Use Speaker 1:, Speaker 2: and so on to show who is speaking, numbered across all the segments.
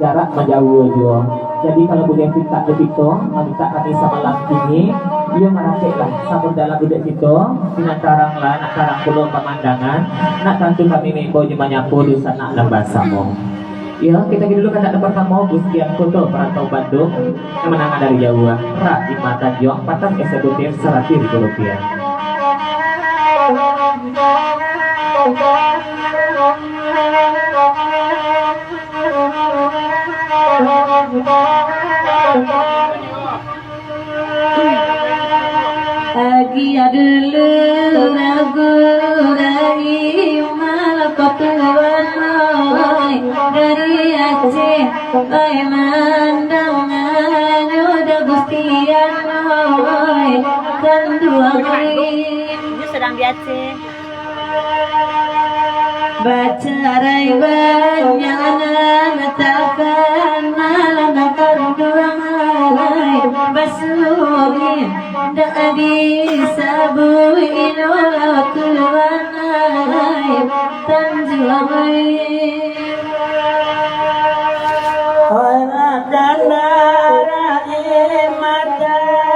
Speaker 1: jarak menjauh juga. Jadi kalau boleh kita begitu, minta kami sama lampingi, dia merakit lah sabun dalam budak itu, dengan tarang lah, nak tarang pulau pemandangan, nak tentu kami membawa menyapu dosa nak lembas samo. Ya, kita dulu kan ada pertama Gustian Koto Perantau Bandung kemenangan dari Jawa Rak di mata Jong patas eksekutif Rp100.000.
Speaker 2: Agi adulu ragu rai malakotuan dari Aceh ay mandangan udah Gustian kan dua ini sedang di Aceh baca rai banyak takkan malam akan dua basuhin dari sabuin walau tuanai tanjuai orang dandara imatan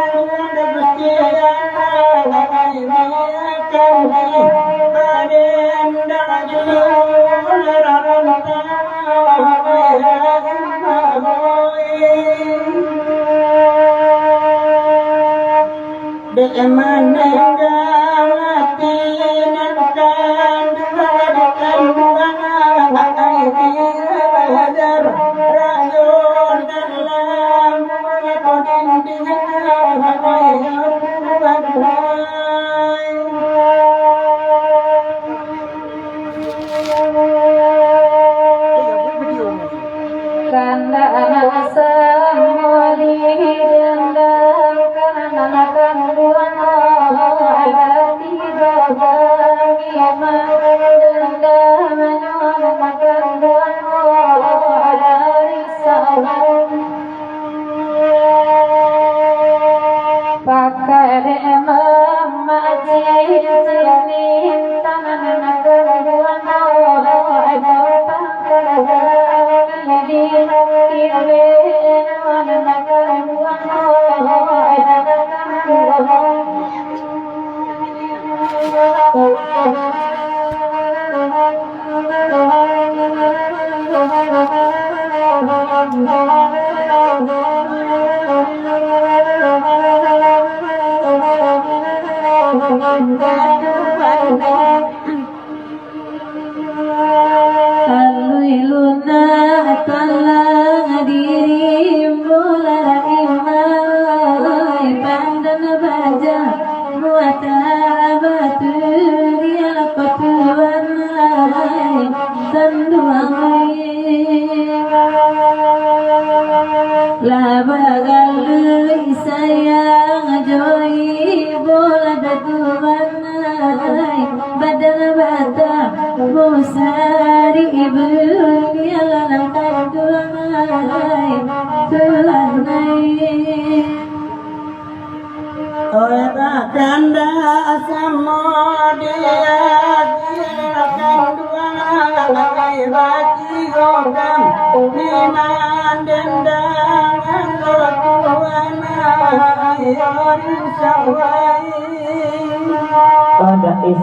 Speaker 1: Dais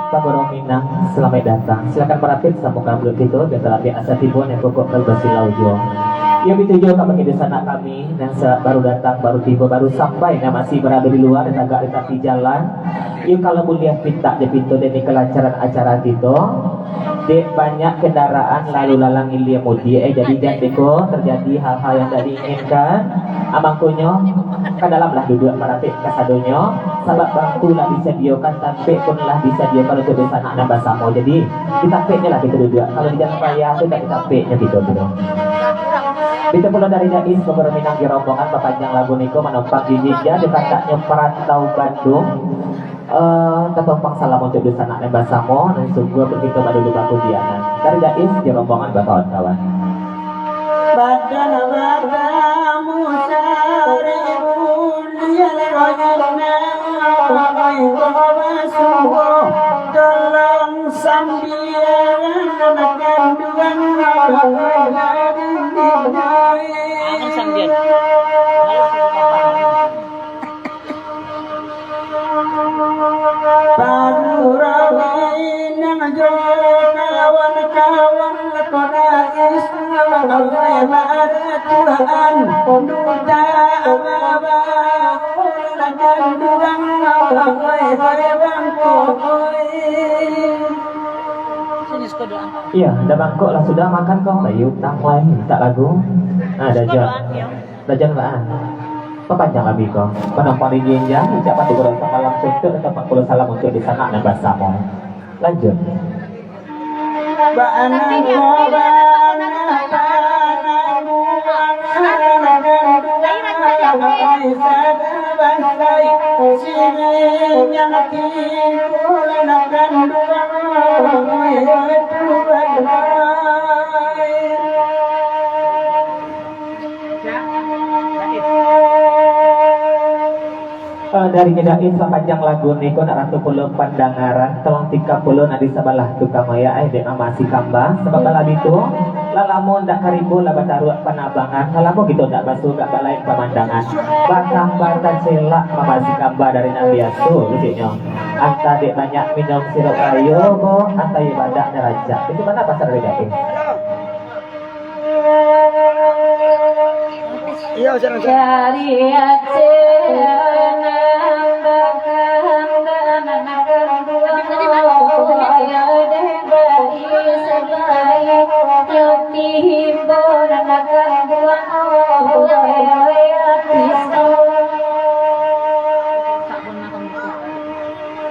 Speaker 1: Pagorong Minang, selamat datang. Silakan merapit sambungkan belut itu biasa lagi asa tibon yang pokok kalbasi laujo. Yang dituju kami di sana kami yang baru datang, baru tiba, baru sampai yang masih berada di luar dan agak di tepi jalan. Yuk kalau mulia pinta di pintu demi kelancaran acara itu. Dek banyak kendaraan lalu lalang ilia mudi jadi jadiku terjadi hal-hal yang tidak diinginkan. Amangkunyo ke dalam lah duduk merapit kasadonyo sabab bangku lah bisa diokan tampik pun lah bisa diokan untuk desa nak nambah samo. Jadi ditampiknya lah kita duduk. Kalau di jalan raya itu tak ditampiknya gitu bro. Kita pulang dari Dais Bogor Minang di rombongan pepanjang lagu niko menumpang di Jija dekat taknya Perantau Bandung. Ketumpang salam untuk desa nak nembah samo dan sungguh begitu baru lupa kudianan dari Dais di rombongan kawan-kawan.
Speaker 2: Badan badamu saribun yalwajna ayqabasuhu dalam sambian kandungan Allah Tuhan duta baba lakan duang Allah bangkoi.
Speaker 1: Iya, udah bangkok lah sudah makan kau. Bayu, tang lain tak lagu. Ah, dah jam. Dah jam lah. Perpanjang lagi kau. Penumpang di Jinja, ucap patu kurang semalam suntuk dan 40 salam untuk di sana dan bersama. Lanjut.
Speaker 2: Bana
Speaker 1: dari nyedain sepanjang lagu niku nak ratu puluh pandangaran tolong 30 nadi sebelah tukang maya dek masih kamba sebab kalau itu lalamun dak karibu lah bataru panabangan lalamun gitu dak basuh dak balai pemandangan batang batang selak masih kamba dari nabi asu gitu anta dek banyak minum sirup kayu bo anta ibadah neraja itu mana pasar dari dapin.
Speaker 2: iya jangan
Speaker 3: Dari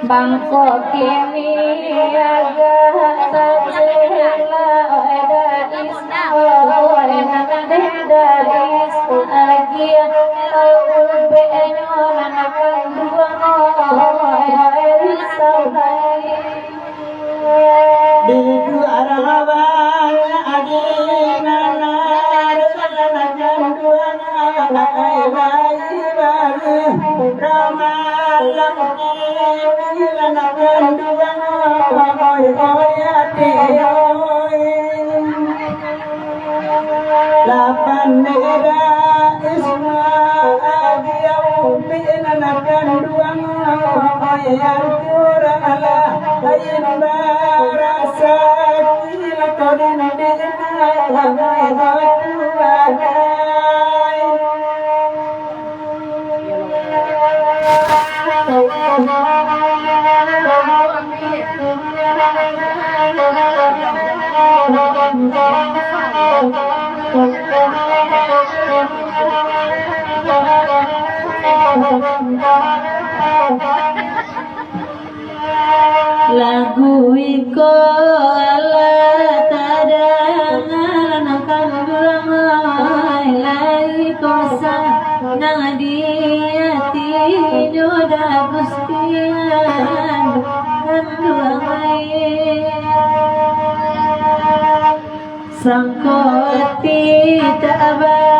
Speaker 3: Bangkok kini agak sajela ada isna dari sebagian ulbe nyonan akan dua
Speaker 2: di dua rawan adina nar sanajan dua ai bai baru ramalam ni lanakan dua oi ati oi lapan nera isma abiau lanakan dua oi arkurala ayin barasa kila kodin dina oi oi
Speaker 3: lagu iko ala tadangan akan beramai lai kosa nadiati joda gustian kan duai sangkoti tak abang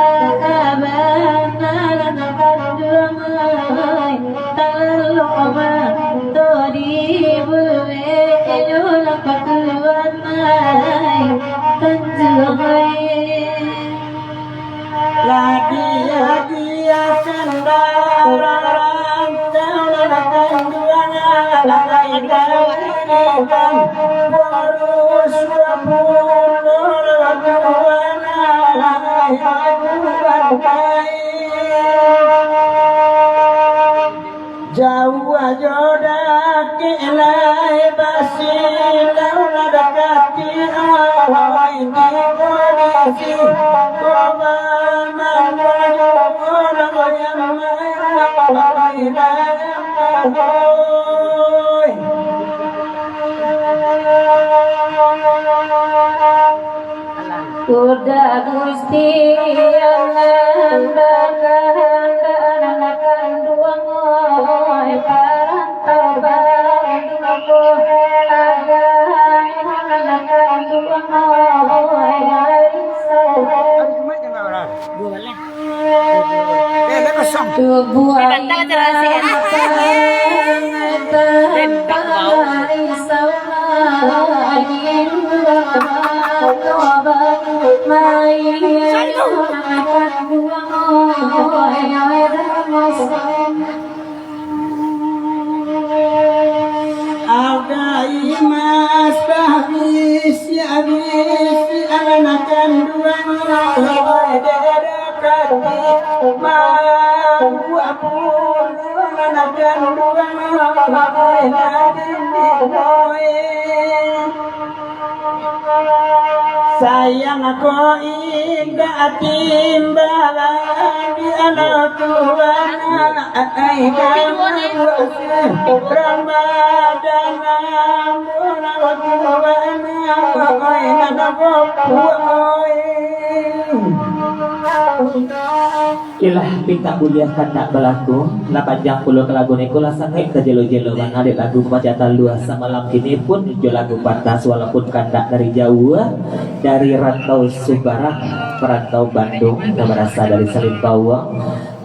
Speaker 3: akan beramai talalu tori buwe jola patuan mai tanjuai
Speaker 2: lagi sendarang tangan dua lagi kan urus wapun laguana jauh joda kelai basi laula dakati awai di kondisi koma manwajo ora yang mai
Speaker 3: kuda gusti yang akan dua ngoy parantau bang aku akan dua ngoy dari tubuh
Speaker 2: Agai mas habis ya habis anakan dua dekati mau apun anakan dua sayang aku indah timbalan di anak tuana ai kamu Ramadan mula tuana ai nanaku
Speaker 1: Ilah pita kuliah kata berlaku 80 ke lagu niku lah sangat ke jelo-jelo bang adik lagu kemajatan luas semalam kini pun jo lagu pantas walaupun kandak dari jauh dari rantau Subarang perantau Bandung yang berasal dari Salim Bawang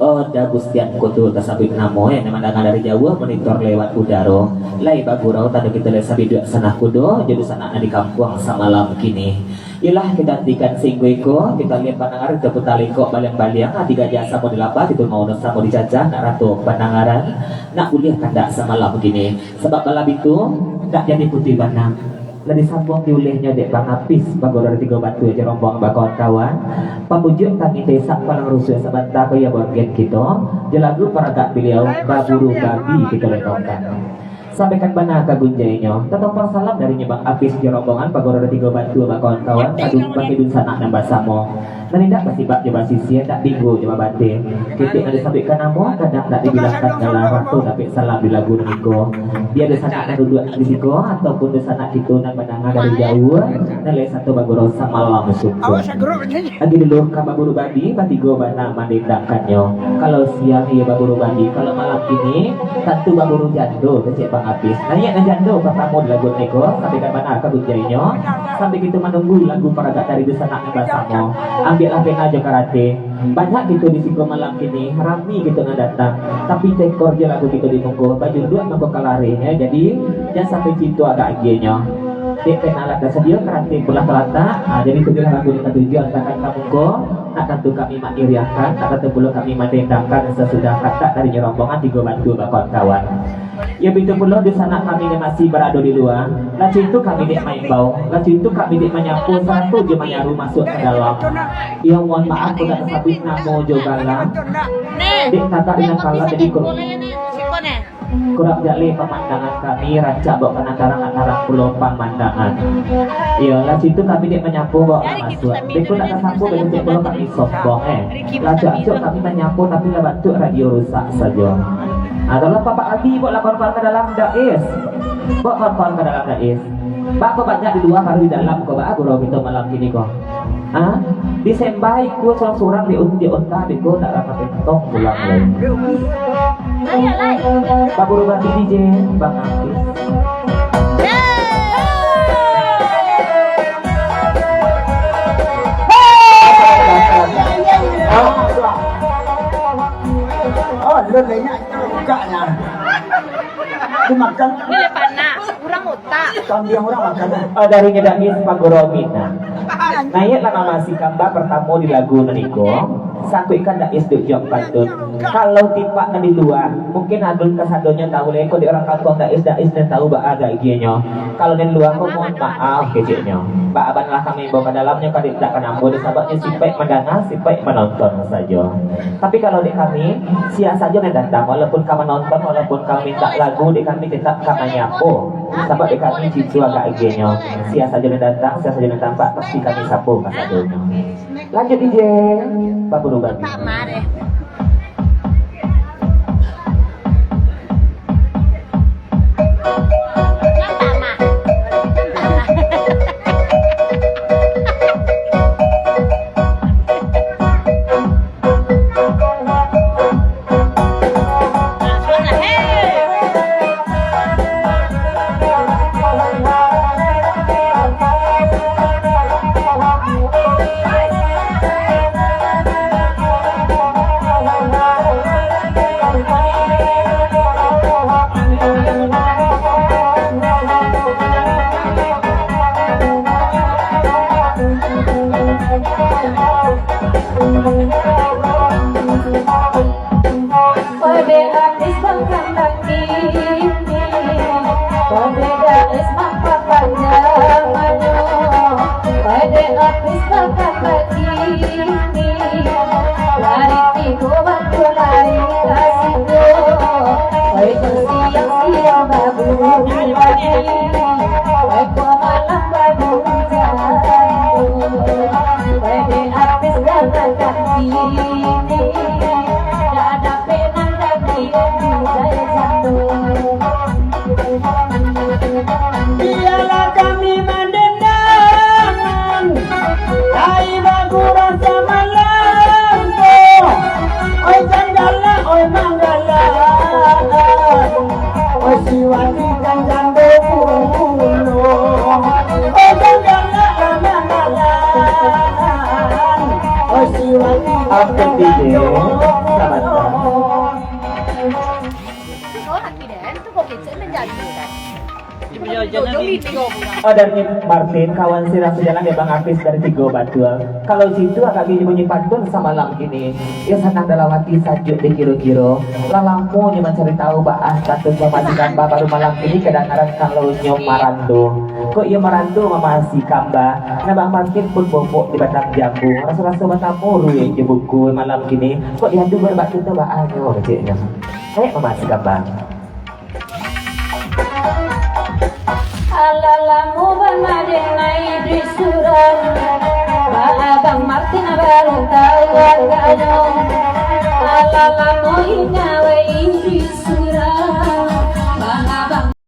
Speaker 1: oh da Gustian kutu kasabik namo yang memandangan dari jauh monitor lewat udara lai bagurau tanda kita lihat sabi dua sanah kudo jadi sana di kampung semalam kini Ilah kita hentikan singguiko kita lihat pandangan kita putaliko baliang-baliang tiga jasa mau dilapah itu mau dosa mau dijajah nak ratu pandangaran nak kuliah kandak semalam begini sebab malam itu tak jadi putih banang lagi sambung diulihnya dek bang Apis bagor dari 3 batu aja rombong bakal kawan pamujuk kami desa palang rusuh sebentar ke ya borgen kita jelagu peragak beliau baburu babi kita letongkan sampaikan bana kagunjainya tetap salam dari nyebang Apis di rombongan pagoro 3 batu bakal kawan adun pakai dun sanak nambah samo Nanindak pasibak jebak sisi tak tinggu jebak batin kita ada sampaikan namo kadang tak dibilangkan dalam ratu tapi salam di lagu niko dia ada sanak duduk di siko ataupun di sanak itu nak mendengar dari jauh nilai satu bagoro samalam syukur lagi dulu ka baguru badi patigo bana mandindakannya kalau siang iya baguru badi kalau malam ini satu baguru jando kecek bang Apis nanya na jando pertama di lagu niko sampaikan bana kabujainya sampai kita menunggu lagu paragat dari di sanak basamo ambil apa aja karate banyak gitu di siko malam ini rami gitu nggak datang tapi tekor je lagu gitu ditunggu baju dua mampu kalarinya jadi jangan sampai situ agak aginya dia kenalan dan sedia karate pulang kelata jadi tujuh lagu kita tujuan akan kamu ko nak tentu kami mengiriakan tak tentu belum kami mendendangkan sesudah kata dari rombongan 3 bantu bakal kawan ya begitu pula di sana kami masih berada di luar lalu itu kami dek main bau lalu itu kami dek menyapu satu je menyaru masuk ke dalam ya mohon maaf aku tak sabit namo jogalan dek kata dengan kala jadi kurang jali pemandangan kami rancak bawa penataran antara pulau pemandangan iya lalu itu kami dek menyapu bawa masuk dek pun tak sapu begitu pulau kami sombong lalu acuk kami menyapu tapi lah batu radio rusak saja adalah Bapak lagi buat kawan-kawan ke dalam dais buat kawan-kawan ke dalam dais Pak kok banyak di luar baru di dalam kok Pak guru kita malam ini kok disembai ku sorang di unta di ku tak rapat tong pulang lagi Pak guru bantu DJ Bang Apis
Speaker 2: Lelenya bukanya dimakan
Speaker 3: Ini panah, kurang otak.
Speaker 2: kambing orang makan
Speaker 1: dari nyedangin Pak Goromina naik lama masih kamba pertama di lagu niko satu ikan dak isduk jok pantun kalau tipak di luar mungkin adun kesadonya tahu leko di orang kampung dak is dan tahu bak agak iginya kalau di luar aku mohon maaf kecilnya bak aban lah kami bawa ke dalamnya kadik tak kenambo sahabatnya sipek mendengar sipek menonton saja tapi kalau di kami sia saja yang datang walaupun kami nonton walaupun kami minta lagu di kami tetap kami nyapo sahabat di kami cicu agak iginya sia saja yang datang sia saja yang tampak pasti kami sapu kesadonya lanjut DJ Pak Guru Bagi Ode Apis bangkan kaki, ode Apis
Speaker 4: ada penang dari saya satu.
Speaker 2: Biarlah kami mendendangan Dai bagu rasa malampo Oi janggala, oi manggala Oi siwati jangan dulu Oi janggala, oi manggala Oi siwati
Speaker 1: Oke, DJ. Selamat datang.
Speaker 3: Nó hạt gì để nó có cái chữ lên dần gì đấy.
Speaker 1: Oh, dari Martin, kawan sirah sejalan ya Bang Hafiz dari Tigo Batul. Kalau situ agak gini bunyi pantun sama malam ini. Ya senang dalam hati sajuk di kiro-kiro. Lalampu nih mencari tahu bahas status pematikan baru malam ini kadang-kadang kalau nyom marandu. Kok iya marandu masih kamba. Nah Bang Martin pun bobok di batang jambu. Rasa-rasa batang muru yang jebuku malam ini. Kok dihandu berbak kita bahas nyo kecilnya. Kayak masih kamba.
Speaker 4: Alalamu bermadin naik di surat Bang Martin baru tahu agaknya Alalamu ingat